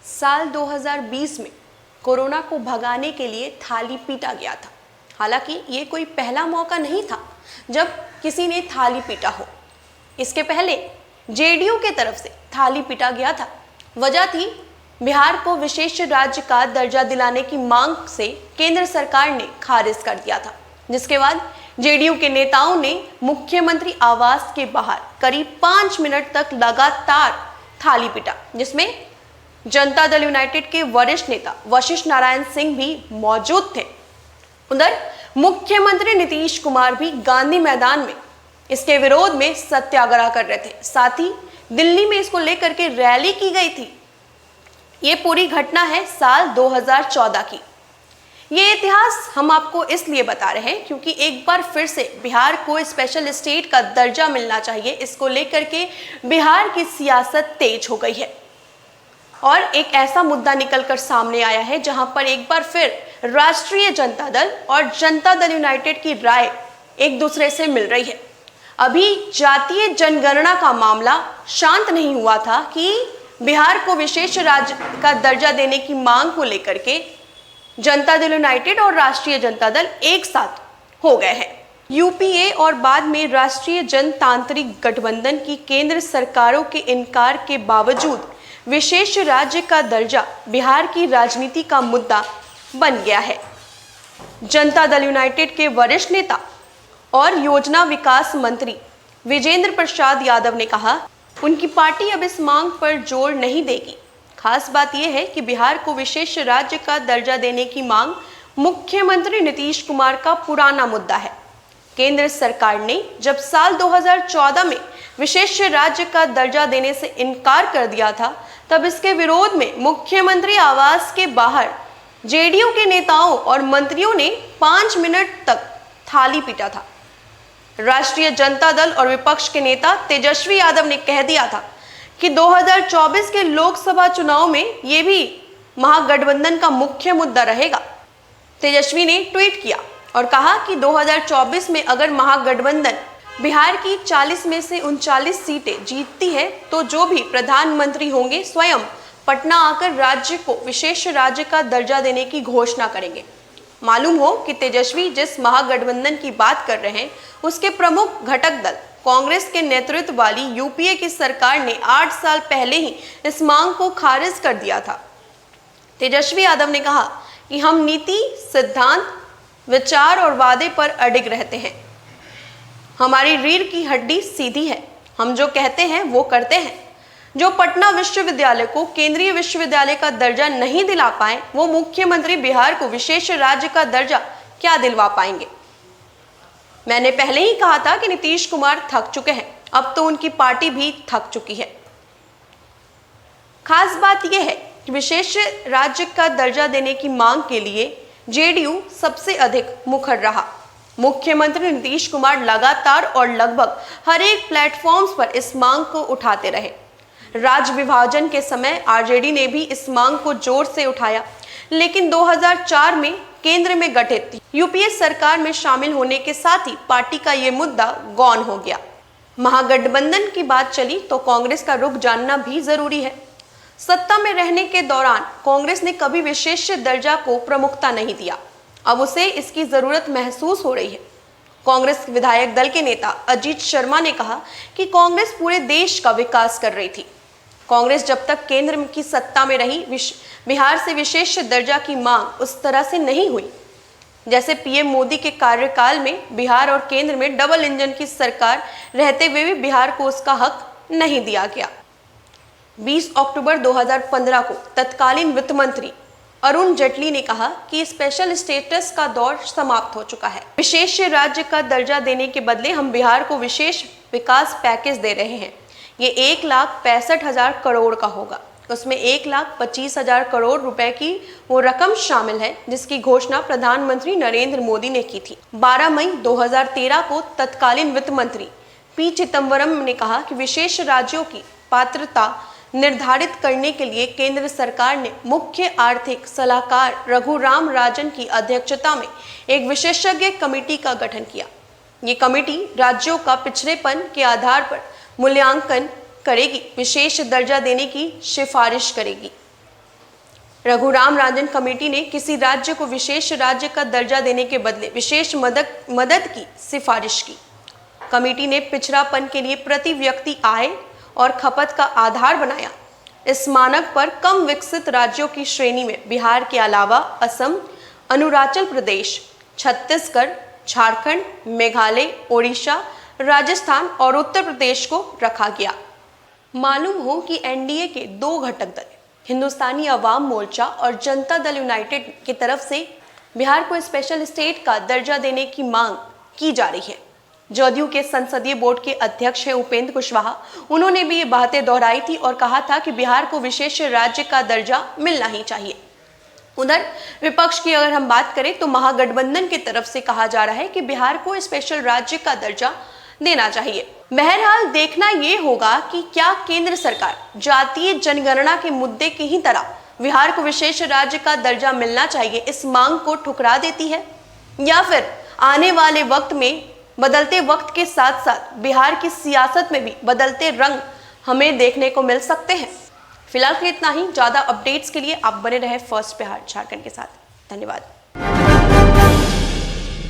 साल 2020 में कोरोना को भगाने के लिए थाली पीटा गया था। हालांकि ये कोई पहला मौका नहीं था जब किसी ने थाली पीटा हो। इसके पहले जेडीयू के तरफ से थाली पीटा गया था। वजह थी बिहार को विशेष राज्य का दर्जा दिलाने की मांग से केंद्र सरकार ने खारिज कर दिया था, जिसके बाद जेडीयू के नेताओं ने मुख्यमंत्री आवास के बाहर करीब 5 मिनट तक लगातार थाली पीटा, जिसमें जनता दल यूनाइटेड के वरिष्ठ नेता वशिष्ठ नारायण सिंह भी मौजूद थे। उधर मुख्यमंत्री नीतीश कुमार भी गांधी मैदान में इसके विरोध में सत्याग्रह कर रहे थे। साथ ही दिल्ली में इसको लेकर के रैली की गई थी। ये पूरी घटना है साल 2014 की। ये इतिहास हम आपको इसलिए बता रहे हैं क्योंकि एक बार फिर से बिहार को स्पेशल स्टेट का दर्जा मिलना चाहिए, इसको लेकर के बिहार की सियासत तेज हो गई है और एक ऐसा मुद्दा निकलकर सामने आया है जहां पर एक बार फिर राष्ट्रीय जनता दल और जनता दल यूनाइटेड की राय एक दूसरे से मिल रही है। अभी जातीय जनगणना का मामला शांत नहीं हुआ था कि बिहार को विशेष राज्य का दर्जा देने की मांग को लेकर के जनता दल यूनाइटेड और राष्ट्रीय जनता दल एक साथ हो गए हैं। यूपीए और बाद में राष्ट्रीय जनतांत्रिक गठबंधन की केंद्र सरकारों के इनकार के बावजूद विशेष राज्य का दर्जा बिहार की राजनीति का मुद्दा बन गया है। जनता दल यूनाइटेड के वरिष्ठ नेता और योजना विकास मंत्री विजेंद्र प्रसाद यादव ने कहा उनकी पार्टी अब इस मांग पर जोर नहीं देगी। खास बात यह है कि बिहार को विशेष राज्य का दर्जा देने की मांग मुख्यमंत्री नीतीश कुमार का पुराना मुद्दा है। केंद्र सरकार ने जब साल 2014 में विशेष राज्य का दर्जा देने से इनकार कर दिया था, तब इसके विरोध में मुख्यमंत्री आवास के बाहर जेडीयू के नेताओं और मंत्रियों ने 5 मिनट तक थाली पीटा था। राष्ट्रीय जनता दल और विपक्ष के नेता तेजस्वी यादव ने कह दिया था कि 2024 के लोकसभा चुनाव में ये भी महागठबंधन का मुख्य मुद्दा रहेगा। तेजस्वी ने ट्वीट किया और कहा कि 2024 में अगर महागठबंधन बिहार की 40 में से 39 सीटें जीतती है तो जो भी प्रधानमंत्री होंगे स्वयं पटना आकर राज्य को विशेष राज्य का दर्जा देने की घोषणा करेंगे। मालूम हो कि तेजस्वी जिस महागठबंधन की बात कर रहे हैं उसके प्रमुख घटक दल कांग्रेस के नेतृत्व वाली यूपीए की सरकार ने 8 साल पहले ही इस मांग को खारिज कर दिया था। तेजस्वी यादव ने कहा कि हम नीति, सिद्धांत, विचार और वादे पर अडिग रहते हैं। हमारी रीढ़ की हड्डी सीधी है। हम जो कहते हैं वो करते हैं। जो पटना विश्वविद्यालय को केंद्रीय विश्वविद्यालय का दर्जा नहीं दिला पाए, वो मुख्यमंत्री बिहार को विशेष राज्य का दर्जा क्या दिलवा पाएंगे। मैंने पहले ही कहा था कि नीतीश कुमार थक चुके हैं, अब तो उनकी पार्टी भी थक चुकी है। खास बात यह है कि विशेष राज्य का दर्जा देने की मांग के लिए जेडीयू सबसे अधिक मुखर रहा। मुख्यमंत्री नीतीश कुमार लगातार और लगभग हर एक प्लेटफॉर्म्स पर इस मांग को उठाते रहे। राज्य विभाजन के समय आरजेडी ने भी इस मांग को जोर से उठाया, लेकिन 2004 में केंद्र में गठित यूपीए सरकार में शामिल होने के साथ ही पार्टी का ये मुद्दा गौन हो गया। महागठबंधन की बात चली तो कांग्रेस का रुख जानना भी जरूरी है। सत्ता में रहने के दौरान कांग्रेस ने कभी विशेष दर्जा को प्रमुखता नहीं दिया। अब उसे इसकी जरूरत महसूस हो रही है। कांग्रेस विधायक दल के नेता अजीत शर्मा ने कहा कि कांग्रेस पूरे देश का विकास कर रही थी। कांग्रेस जब तक केंद्र की सत्ता में रही, बिहार से विशेष दर्जा की मांग उस तरह से नहीं हुई जैसे पीएम मोदी के कार्यकाल में बिहार और केंद्र में डबल इंजन की सरकार रहते हुए भी बिहार को उसका हक नहीं दिया गया। 20 अक्टूबर 2015 को तत्कालीन वित्त मंत्री अरुण जेटली ने कहा कि स्पेशल स्टेटस का दौर समाप्त हो चुका है। विशेष राज्य का दर्जा देने के बदले हम बिहार को विशेष विकास पैकेज दे रहे हैं। ये 1,65,000 करोड़ का होगा। उसमें 1,25,000 करोड़ रुपए की वो रकम शामिल है जिसकी घोषणा प्रधानमंत्री नरेंद्र मोदी ने की थी। 12 मई 2013 को तत्कालीन वित्त मंत्री पी चिदम्बरम ने कहा कि विशेष राज्यों की पात्रता निर्धारित करने के लिए केंद्र सरकार ने मुख्य आर्थिक सलाहकार रघुराम राजन की अध्यक्षता में एक विशेषज्ञ कमेटी का गठन किया। ये कमेटी राज्यों का पिछड़ेपन के आधार पर मूल्यांकन करेगी, विशेष दर्जा देने की सिफारिश करेगी। रघुराम राजन कमेटी ने किसी राज्य को विशेष राज्य का दर्जा देने के बदले विशेष मदद की सिफारिश की। कमेटी ने पिछड़ापन के लिए प्रति व्यक्ति आय और खपत का आधार बनाया। इस मानक पर कम विकसित राज्यों की श्रेणी में बिहार के अलावा असम, अरुणाचल प्रदेश, छत्तीसगढ़, झारखंड, मेघालय, ओडिशा, राजस्थान और उत्तर प्रदेश को रखा गया। मालूम हो कि एनडीए के दो घटक दल हिंदुस्तानी अवाम मोर्चा और जनता दल यूनाइटेड की तरफ से बिहार को स्पेशल स्टेट का दर्जा देने की मांग की जा रही है। जदयू के संसदीय बोर्ड के अध्यक्ष हैं उपेंद्र कुशवाहा। उन्होंने भी ये बातें दोहराई थी और कहा था कि बिहार को विशेष राज्य का दर्जा मिलना ही चाहिए। उधर विपक्ष की अगर हम बात करें तो महागठबंधन की तरफ से कहा जा रहा है कि बिहार को स्पेशल राज्य का दर्जा देना चाहिए। बहरहाल देखना ये होगा कि क्या केंद्र सरकार जातीय जनगणना के मुद्दे की ही तरह बिहार को विशेष राज्य का दर्जा मिलना चाहिए इस मांग को ठुकरा देती है, या फिर आने वाले वक्त में बदलते वक्त के साथ साथ बिहार की सियासत में भी बदलते रंग हमें देखने को मिल सकते हैं। फिलहाल इतना ही। ज्यादा अपडेट्स के लिए आप बने रहे फर्स्ट बिहार झारखंड के साथ। धन्यवाद।